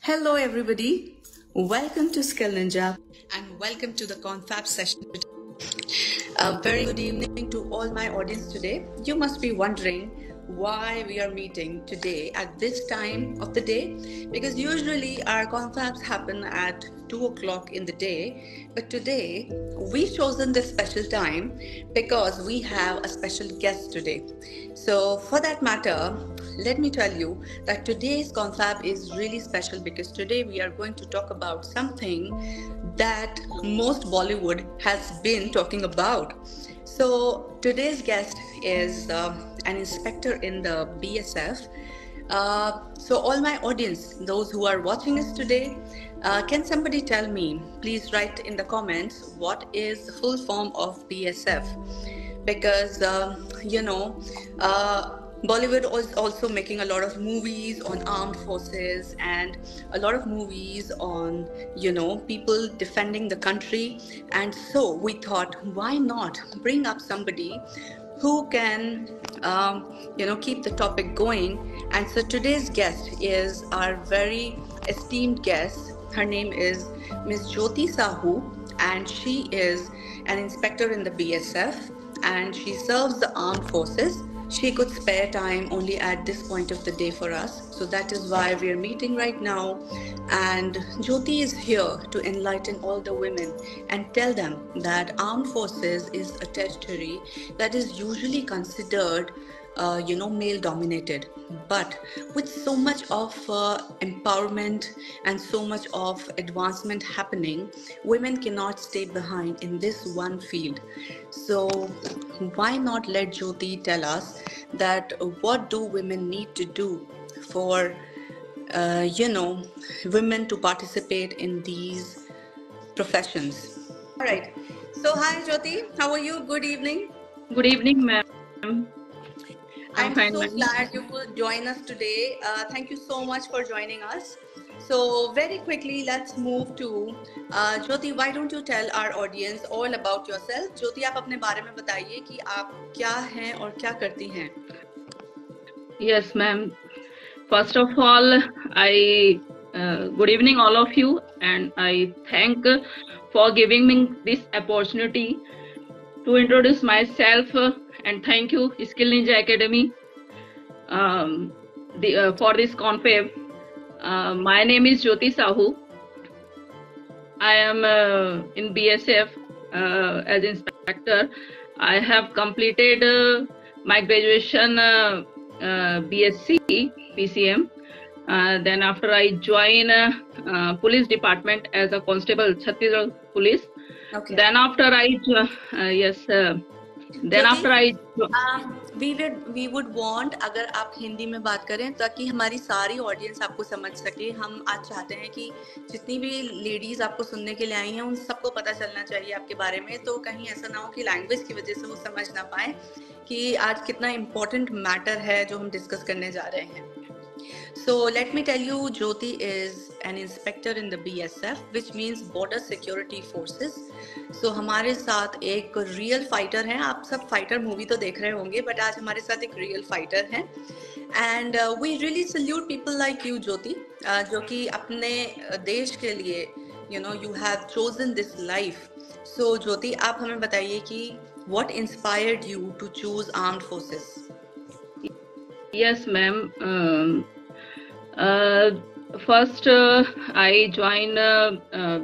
Hello everybody, welcome to Skill Ninja and welcome to the Confab session. A very good evening to all my audience today. You must be wondering why we are meeting today at this time of the day, because usually our confabs happen at 2 o'clock in the day, but today we've chosen this special time because we have a special guest today. So for that matter, let me tell you that today's confab is really special because today we are going to talk about something that most Bollywood has been talking about. So today's guest is an inspector in the BSF. So all my audience, those who are watching us today, can somebody tell me, please write in the comments, what is the full form of BSF? Because Bollywood is also making a lot of movies on armed forces and a lot of movies on, people defending the country. And so we thought, why not bring up somebody who can, keep the topic going. And so today's guest is our very esteemed guest. Her name is Ms. Jyoti Sahu, and she is an inspector in the BSF, and she serves the armed forces. She could spare time only at this point of the day for us. So that is why we are meeting right now. And Jyoti is here to enlighten all the women and tell them that armed forces is a territory that is usually considered male dominated, but with so much of empowerment and so much of advancement happening, women cannot stay behind in this one field. So why not let Jyoti tell us that what do women need to do for women to participate in these professions. All right, so hi Jyoti, how are you? Good evening. Good evening, ma'am. I'm so glad you could join us today. Thank you so much for joining us. So very quickly, let's move to Jyoti. Why don't you tell our audience all about yourself? Jyoti, आप अपने बारे में बताइए कि आप क्या हैं और क्या करती हैं? Yes, ma'am. First of all, good evening all of you, and I thank for giving me this opportunity to introduce myself, and thank you Skill Ninja Academy for this confab. My name is Jyoti Sahu. I am in BSF as inspector. I have completed my graduation BSc PCM. Then after I join police department as a constable, Chhattisgarh Police. Okay. Then after I we would want अगर आप हिंदी में बात करें ताकि हमारी सारी audience आपको समझ सके. हम आज चाहते हैं कि जितनी भी लेडीज आपको सुनने के लिए आई हैं उन सबको पता चलना चाहिए आपके बारे में, तो कहीं ऐसा ना हो कि लैंग्वेज की वजह से वो समझ ना पाए कि आज कितना इम्पोर्टेंट मैटर है जो हम डिस्कस करने जा रहे हैं. So let me tell you, Jyoti is an inspector in the BSF, which means Border Security Forces. So हमारे साथ एक रियल फाइटर हैं. आप सब फाइटर मूवी तो देख रहे होंगे, बट आज हमारे साथ एक रियल फाइटर हैं. And we really salute people like you, Jyoti, जो कि अपने देश के लिए, you have chosen this life. So Jyoti, आप हमें बताइए कि what inspired you to choose armed forces? Yes, ma'am. First I join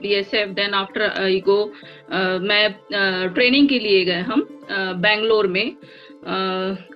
BSF, then after I go मैं ट्रेनिंग के लिए गए हम बेंगलोर में,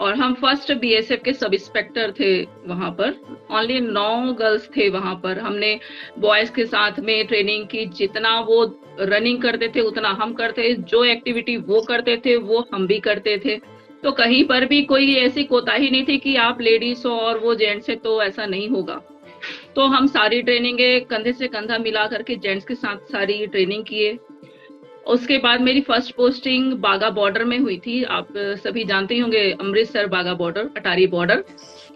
और हम फर्स्ट BSF के सब इंस्पेक्टर थे. वहाँ पर ओनली 9 गर्ल्स थे. वहाँ पर हमने बॉयज के साथ में ट्रेनिंग की. जितना वो रनिंग करते थे उतना हम करते, जो एक्टिविटी वो करते थे वो हम भी करते थे. तो कहीं पर भी कोई ऐसी कोताही नहीं थी कि आप लेडीज हो और वो जेंट्स है, तो ऐसा नहीं होगा. तो हम सारी ट्रेनिंग कंधे से कंधा मिला करके जेंट्स के साथ सारी ट्रेनिंग किए. उसके बाद मेरी फर्स्ट पोस्टिंग बागा बॉर्डर में हुई थी. आप सभी जानते ही होंगे, अमृतसर बागा बॉर्डर, अटारी बॉर्डर,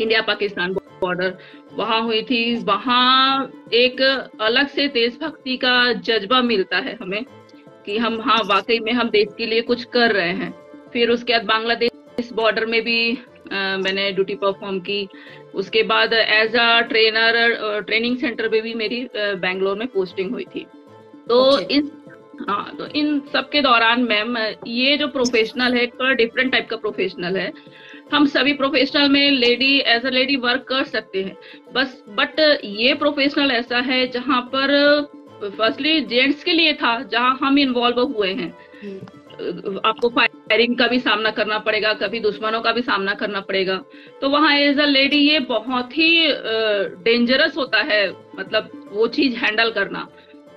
इंडिया पाकिस्तान बॉर्डर, वहां हुई थी. वहां एक अलग से देशभक्ति का जज्बा मिलता है हमें कि हम वाकई में हम देश के लिए कुछ कर रहे हैं. फिर उसके बाद बांग्लादेश बॉर्डर में भी मैंने ड्यूटी परफॉर्म की। उसके बाद as a trainer training centre पे भी मेरी बैंगलोर में पोस्टिंग हुई थी। तो Okay. हाँ, तो इन सब के दौरान मैम ये जो प्रोफेशनल है थोड़ा डिफरेंट टाइप का प्रोफेशनल है। हम सभी प्रोफेशनल में lady as a lady work कर सकते हैं, बस बट ये प्रोफेशनल ऐसा है जहाँ पर फर्स्टली जेंट्स के लिए था, जहाँ हम इन्वॉल्व हुए हैं। आपको फायरिंग का भी सामना करना पड़ेगा, कभी दुश्मनों का भी सामना करना पड़ेगा। तो वहाँ एज अ लेडी ये बहुत ही डेंजरस होता है, मतलब वो चीज हैंडल करना।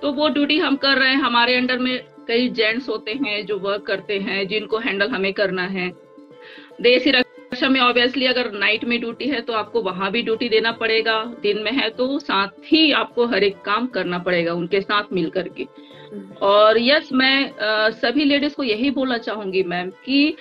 तो वो ड्यूटी हम कर रहे हैं, हमारे अंडर में कई जेंट्स होते हैं जो वर्क करते हैं, जिनको हैंडल हमें करना है। देश की रक्षा में ऑब्वियसली अगर नाइट में ड्यूटी है तो आपको वहां भी ड्यूटी देना पड़ेगा, दिन में है तो साथ ही आपको हर एक काम करना पड़ेगा उनके साथ मिल करके। और यस, मैं सभी लेडीज को यही बोलना चाहूंगी मैम कि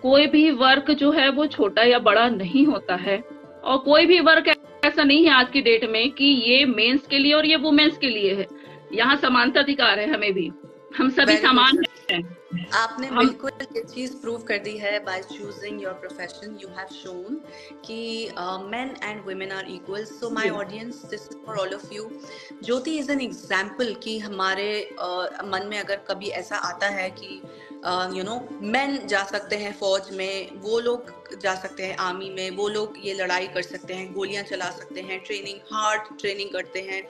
कोई भी वर्क जो है वो छोटा या बड़ा नहीं होता है, और कोई भी वर्क ऐसा नहीं है आज की डेट में कि ये मेंस के लिए और ये वुमेन्स के लिए है। यहाँ समानता अधिकार है, हमें भी, हम सभी Very good, समान sir. हैं। आपने हम बिल्कुल ये चीज प्रूव कर दी है by choosing your profession. You have shown कि men and women are equal. So my audience, this is for all of you. Jyoti is an example कि हमारे मन में अगर कभी ऐसा आता है कि यू नो men जा सकते हैं फौज में, वो लोग जा सकते हैं आर्मी में, वो लोग ये लड़ाई कर सकते हैं, गोलियां चला सकते हैं, ट्रेनिंग हार्ड ट्रेनिंग करते हैं,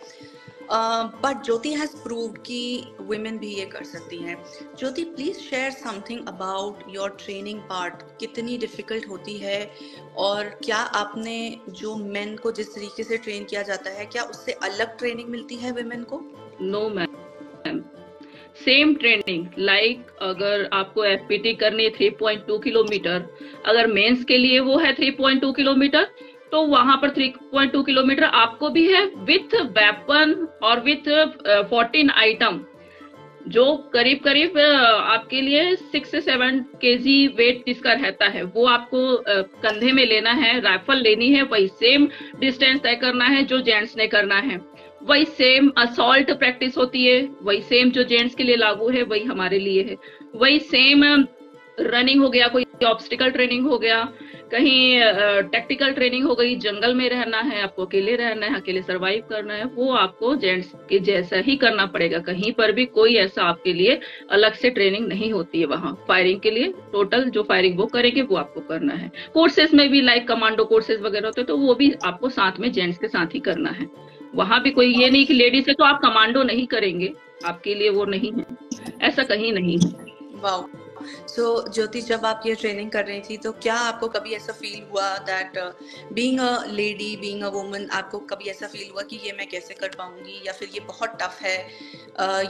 बट ज्योति हैज प्रूव्ड कि वुमेन भी ये कर सकती हैं। Jyoti, please share something about your training part. कितनी डिफिकल्ट होती है, और क्या आपने जो मेन को जिस तरीके से ट्रेन किया जाता है, क्या उससे अलग ट्रेनिंग मिलती है वुमेन को? No ma'am, same training. Like अगर आपको एफपीटी करनी है 3.2 किलोमीटर, अगर मेंस के लिए वो है 3.2 किलोमीटर, तो वहां पर 3.2 किलोमीटर आपको भी है विथ वेपन और विथ 14 आइटम, जो करीब करीब आपके लिए 6 से 7 केजी वेट जिसका रहता है, वो आपको कंधे में लेना है, राइफल लेनी है, वही सेम डिस्टेंस तय करना है जो जेंट्स ने करना है, वही सेम असॉल्ट प्रैक्टिस होती है, वही सेम जो जेंट्स के लिए लागू है वही हमारे लिए है, वही सेम रनिंग हो गया, कोई ऑब्स्टिकल ट्रेनिंग हो गया, कहीं टैक्टिकल ट्रेनिंग हो गई, जंगल में रहना है, आपको अकेले रहना है, अकेले सरवाइव करना है, वो आपको जेंट्स के जैसा ही करना पड़ेगा। कहीं पर भी कोई ऐसा आपके लिए अलग से ट्रेनिंग नहीं होती है। वहाँ फायरिंग के लिए टोटल जो फायरिंग वो करेंगे वो आपको करना है। कोर्सेज में भी लाइक कमांडो कोर्सेज वगैरह होते हैं, तो वो भी आपको साथ में जेंट्स के साथ ही करना है। वहां भी कोई ये नहीं कि लेडीज है तो आप कमांडो नहीं करेंगे, आपके लिए वो नहीं है, ऐसा कहीं नहीं है। वाओ। सो ज्योति, जब आप ये ट्रेनिंग कर रही थी तो क्या आपको कभी ऐसा फील हुआ that being a lady, being a woman, आपको कभी ऐसा फील हुआ कि ये मैं कैसे कर पाऊंगी, या फिर ये बहुत टफ है,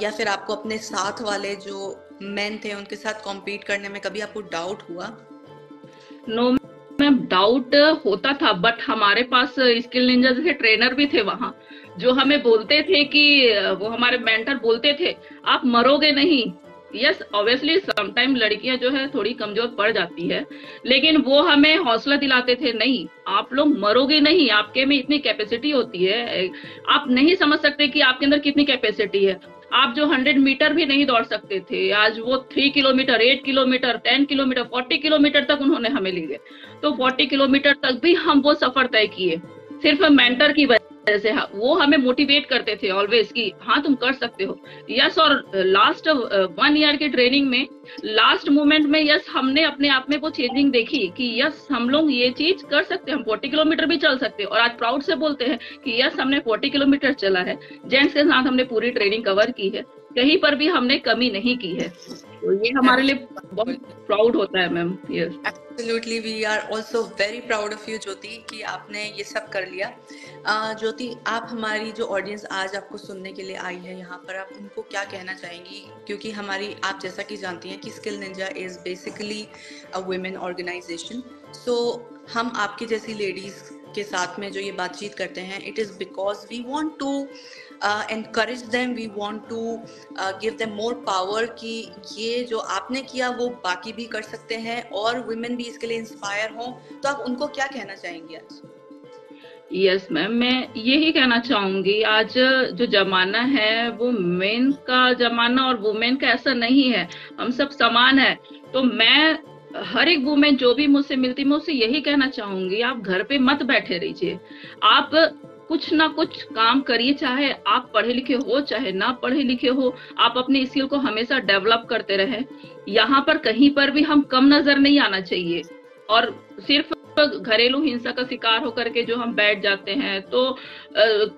या फिर आपको अपने साथ वाले जो मेन थे उनके साथ कॉम्पीट करने में कभी आपको डाउट हुआ? नो मैम, डाउट होता था, बट हमारे पास स्किल निंजा जैसे ट्रेनर भी थे वहाँ, जो हमें बोलते थे कि वो हमारे मेंटर बोलते थे आप मरोगे नहीं। यस, ऑब्वियसली समटाइम लड़कियां जो है थोड़ी कमजोर पड़ जाती है, लेकिन वो हमें हौसला दिलाते थे, नहीं आप लोग मरोगे नहीं, आपके में इतनी कैपेसिटी होती है, आप नहीं समझ सकते कि आपके अंदर कितनी कैपेसिटी है। आप जो 100 मीटर भी नहीं दौड़ सकते थे, आज वो 3 किलोमीटर, 8 किलोमीटर, 10 किलोमीटर, 40 किलोमीटर तक उन्होंने हमें ले गए। तो 40 किलोमीटर तक भी हम वो सफर तय किए सिर्फ मेंटर की वजह से। वो हमें मोटिवेट करते थे ऑलवेज कि हाँ तुम कर सकते हो। यस, और लास्ट 1 ईयर की ट्रेनिंग में लास्ट मोमेंट में यस हमने अपने आप में वो चेंजिंग देखी कि यस हम लोग ये चीज कर सकते हैं, हम 40 किलोमीटर भी चल सकते हैं। और आज प्राउड से बोलते हैं कि यस हमने 40 किलोमीटर चला है, जेंट्स के साथ हमने पूरी ट्रेनिंग कवर की है, कहीं पर भी हमने कमी नहीं की है। तो ये हमारे लिए बहुत प्राउड होता है ma'am. Yes, absolutely, we are also very proud of you Jyoti कि आपने ये सब कर लिया। ज्योति, आप हमारी जो ऑडियंस आज आपको सुनने के लिए आई है यहाँ पर, आप उनको क्या कहना चाहेंगी? क्योंकि हमारी, आप जैसा कि जानती हैं कि skill ninja is basically a women organisation. So हम आपकी जैसी लेडीज के साथ में जो ये बातचीत करते हैं, it is because we want to encourage them, we want to give them more power कि ये जो आपने किया वो बाकी भी कर सकते हैं और वुमेन भी इसके लिए इंस्पायर हों। तो आप उनको क्या कहना चाहेंगी आज? यस मैम, मैं यही कहना चाहूंगी, आज जो जमाना है वो मेन का जमाना और वुमेन का ऐसा नहीं है, हम सब समान है। तो मैं हर एक वुमेन जो भी मुझसे मिलती, मैं उससे यही कहना चाहूंगी, आप घर पे मत बैठे रहिए, आप कुछ ना कुछ काम करिए, चाहे आप पढ़े लिखे हो चाहे ना पढ़े लिखे हो, आप अपनी स्किल को हमेशा डेवलप करते रहें। यहाँ पर कहीं पर भी हम कम नजर नहीं आना चाहिए, और सिर्फ घरेलू हिंसा का शिकार होकर के जो हम बैठ जाते हैं, तो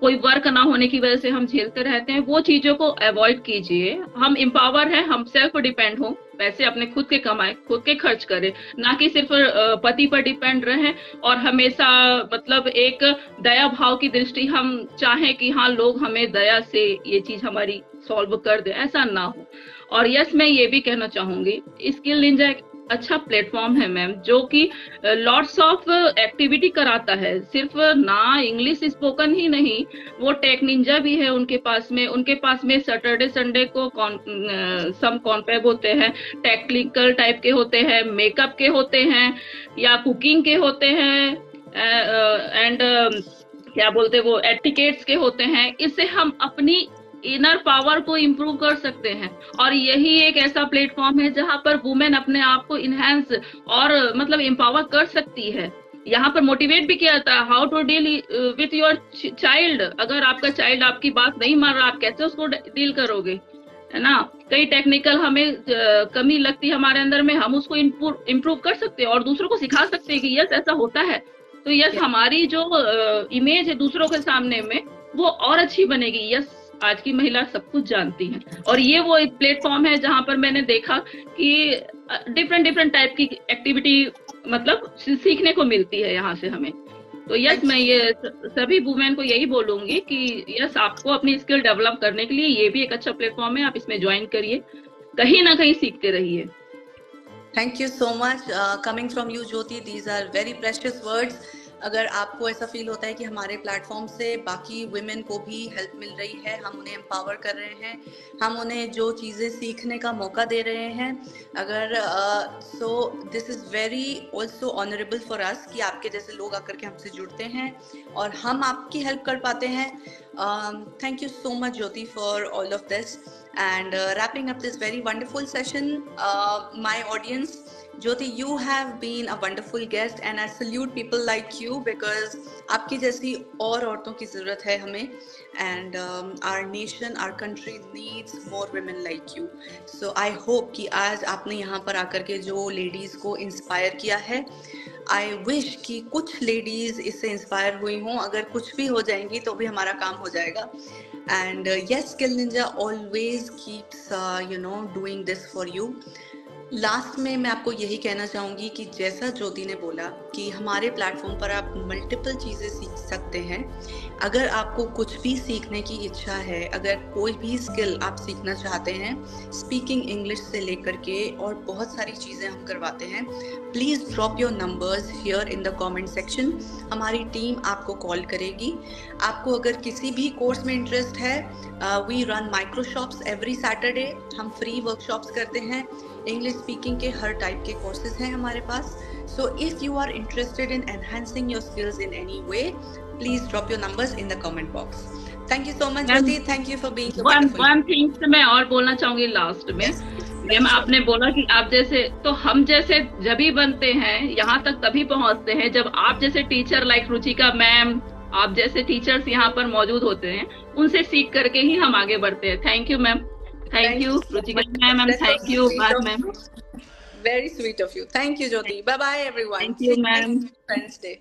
कोई वर्क ना होने की वजह से हम झेलते रहते हैं, वो चीजों को अवॉइड कीजिए। हम एम्पावर हैं, हम सेल्फ डिपेंड हो, पैसे अपने खुद के कमाए, खुद के खर्च करें, ना कि सिर्फ पति पर डिपेंड रहें और हमेशा मतलब एक दया भाव की दृष्टि हम चाहें कि हाँ लोग हमें दया से ये चीज हमारी सॉल्व कर दे, ऐसा ना हो। और यस, मैं ये भी कहना चाहूंगी, स्किल निंजा एक अच्छा प्लेटफॉर्म है मैम, जो कि लॉट्स ऑफ एक्टिविटी कराता है, सिर्फ ना इंग्लिश स्पोकन ही नहीं, वो टेक निंजा भी है उनके पास में सैटरडे संडे को सम कॉन्पेब होते हैं, टेक्निकल टाइप के होते हैं, मेकअप के होते हैं, या कुकिंग के होते हैं, एंड क्या बोलते हैं वो एटिकेट्स के होते हैं। इससे हम अपनी इनर पावर को इम्प्रूव कर सकते हैं, और यही एक ऐसा प्लेटफॉर्म है जहां पर वुमेन अपने आप को इनहेंस और मतलब एम्पावर कर सकती है। यहाँ पर मोटिवेट भी किया जाता है, how to deal with your child. अगर आपका चाइल्ड आपकी बात नहीं मान रहा, आप कैसे उसको डील करोगे, है ना। कई टेक्निकल हमें कमी लगती है हमारे अंदर में, हम उसको इम्प्रूव कर सकते हैं और दूसरों को सिखा सकते हैं कि यस ऐसा होता है, तो यस हमारी जो इमेज है दूसरों के सामने में वो और अच्छी बनेगी। यस, आज की महिला सब कुछ जानती हैं, और ये वो एक प्लेटफॉर्म है जहां पर मैंने देखा कि डिफरेंट टाइप की एक्टिविटी मतलब सीखने को मिलती है यहाँ से हमें। तो यस, मैं ये सभी वुमेन को यही बोलूंगी कि यस, आपको अपनी स्किल डेवलप करने के लिए ये भी एक अच्छा प्लेटफॉर्म है, आप इसमें ज्वाइन करिए, कहीं ना कहीं सीखते रहिए। Thank you so much coming from you Jyoti, these are very precious words. अगर आपको ऐसा फील होता है कि हमारे प्लेटफॉर्म से बाकी वुमेन को भी हेल्प मिल रही है, हम उन्हें एम्पावर कर रहे हैं, हम उन्हें जो चीज़ें सीखने का मौका दे रहे हैं, अगर so this is very also honourable for us कि आपके जैसे लोग आकर के हमसे जुड़ते हैं और हम आपकी हेल्प कर पाते हैं। Thank you so much Jyoti for all of this, and wrapping up this very wonderful session, my audience, Jyoti, you have been a wonderful guest and I salute people like you because आपकी जैसी और औरतों की ज़रूरत है हमें, and our nation, our country needs more women like you. So I hope कि आज आपने यहाँ पर आकर के जो लेडीज़ को इंस्पायर किया है, I wish कि कुछ लेडीज़ इससे इंस्पायर हुई हों, अगर कुछ भी हो जाएंगी तो भी हमारा काम हो जाएगा। And yes, Skill Ninja always keeps doing this for you. Last में मैं आपको यही कहना चाहूँगी कि जैसा ज्योति ने बोला कि हमारे प्लेटफॉर्म पर आप मल्टीपल चीज़ें सीख सकते हैं। अगर आपको कुछ भी सीखने की इच्छा है, अगर कोई भी स्किल आप सीखना चाहते हैं, स्पीकिंग इंग्लिश से लेकर के और बहुत सारी चीज़ें हम करवाते हैं, please drop your numbers here in the comment section. हमारी टीम आपको कॉल करेगी। आपको अगर किसी भी कोर्स में इंटरेस्ट है, वी रन माइक्रोशॉप्स एवरी सैटरडे, हम फ्री वर्कशॉप्स करते हैं, इंग्लिश स्पीकिंग के हर टाइप के कोर्सेज हैं हमारे पास। So if you are interested in enhancing your skills in any way, please drop your numbers in the comment box. Thank you so much Jyoti, thank you for being so wonderful. One thing मैं और बोलना चाहूंगी last में। Ma'am आपने बोला कि आप जैसे, तो हम जैसे जब भी बनते हैं यहाँ तक तभी पहुँचते हैं जब आप जैसे टीचर लाइक रुचिका मैम, आप जैसे टीचर्स यहाँ पर मौजूद होते हैं, उनसे सीख करके ही हम आगे बढ़ते हैं। Thank you ma'am. Thank you, Ruchika ma'am, and thank you, Bharat ma'am. Very sweet of you. Thank you, Jyoti. Bye bye, everyone. Thank you, ma'am. Wednesday.